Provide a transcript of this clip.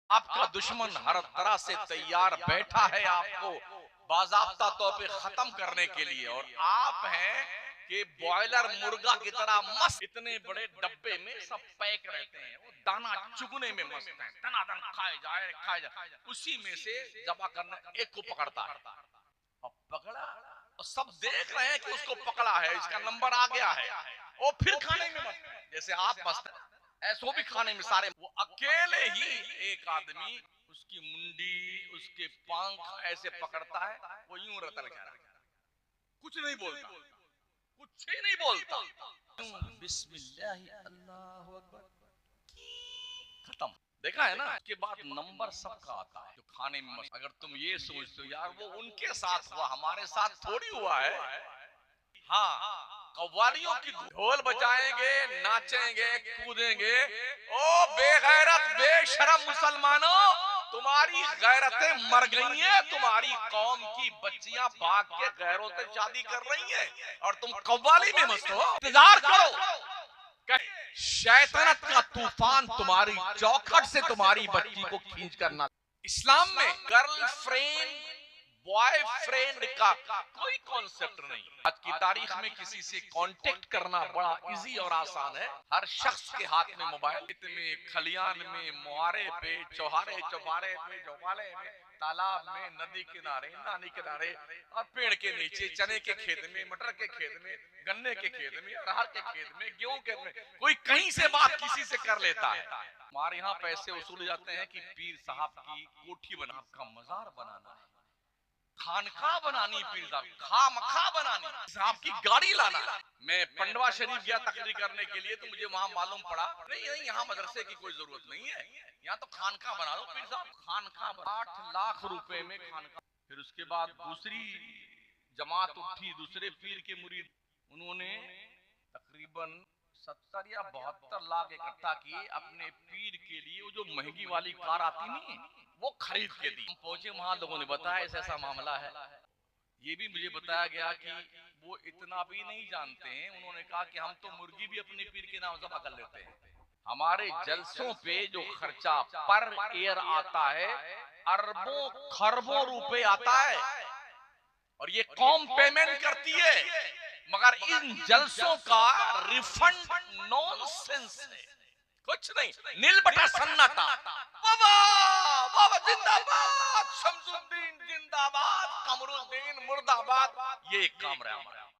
आपका दुश्मन हर तरह से तैयार बैठा है आपको बाज़ाब्ता तौर पे खत्म करने के लिए, और आप हैं कि बॉयलर मुर्गा की तरह मस्त इतने बड़े डब्बे में सब पैक रहते हैं, वो दाना चुगने में मस्त हैं, दनादन खाए जाए, उसी में से जबा करने एक को पकड़ता है, और पकड़ा और सब देख रहे हैं कि उसको पकड़ा है, इसका नंबर आ गया है, और फिर खाने में मस्त है जैसे आप मस्त हैं, ऐसो भी खाने में सारे। वो अकेले ही एक आदमी उसकी मुंडी उसके पंख ऐसे पकड़ता है, वो यूं रहता है, कुछ नहीं बोलता, कुछ ही नहीं बोलता, बिस्मिल्लाह अल्लाहु अकबर, खत्म। देखा है ना, उसके बाद नंबर सबका आता है जो खाने में मस्त। अगर तुम ये सोचते हो यार वो उनके साथ हुआ, हमारे साथ थोड़ी हुआ है। हाँ, कव्वालियों की ढोल बजाएंगे, नाचेंगे, कूदेंगे। ओ बेगैरत बेशरम मुसलमानों, तुम्हारी गैरतें मर गई हैं, तुम्हारी कौम की बच्चियां भाग के गैरों से शादी कर रही हैं और तुम कव्वाली में मस्त हो। इंतजार करो, शैतानत का तूफान तुम्हारी चौखट से तुम्हारी बच्ची को खींच करना। इस्लाम में गर्लफ्रेंड बॉयफ्रेंड का कोई कॉन्सेप्ट नहीं। आज की तारीख में किसी से कांटेक्ट करना बड़ा इजी और आसान है। हर शख्स के हाथ में मोबाइल, में खलियान में, मुहारे पे, चौहारे चौबारे पे, चौपाले में, तालाब में, नदी किनारे, नाली किनारे, और पेड़ के नीचे, चने के खेत में, मटर के खेत में, गन्ने के खेत में, अरहर के खेत में, गेहूं के खेत में, कोई कहीं से बात किसी से कर लेता है। हमारे यहाँ पैसे वसूले जाते हैं कि पीर साहब की कोठी बना, का मजार बनाना है, खानका बनानी, पीर साहब खामखा बनानी, साहब की गाड़ी लाना। मैं पंडवा शरीफ गया तकरीर करने के लिए, तो मुझे वहां मालूम पड़ा नहीं यहाँ मदरसे की कोई जरूरत नहीं है, यहाँ तो खानका बना दो पीर साहब, खानका 8 लाख रुपए में खानका। फिर उसके बाद दूसरी जमात उठी, दूसरे पीर के मुरीद, उन्होंने तकरीबन 70 या 72 लाख इकट्ठा किए अपने पीर के लिए। वो जो महंगी वाली कार आती नहीं, वो खरीद के दी। हम पहुंचे वहां, लोगों ने बताया ऐसा मामला है। ये भी मुझे बताया गया कि वो इतना भी नहीं जानते हैं, उन्होंने कहा कि हम तो मुर्गी भी अपने पीर के नाम ज़बह कर लेते हैं। हमारे जलसों पे जो खर्चा पर ईयर आता है, अरबों खरबों रुपए आता है, और ये कौम पेमेंट करती है, मगर इन जलसों का रिफंड नॉनसेंस है, कुछ नहीं, नील बटा सन्नाटा। बाबा बाबा जिंदाबाद, शमसुद्दीन जिंदाबाद, कमरुद्दीन मुर्दाबाद, ये काम रहा हमारा।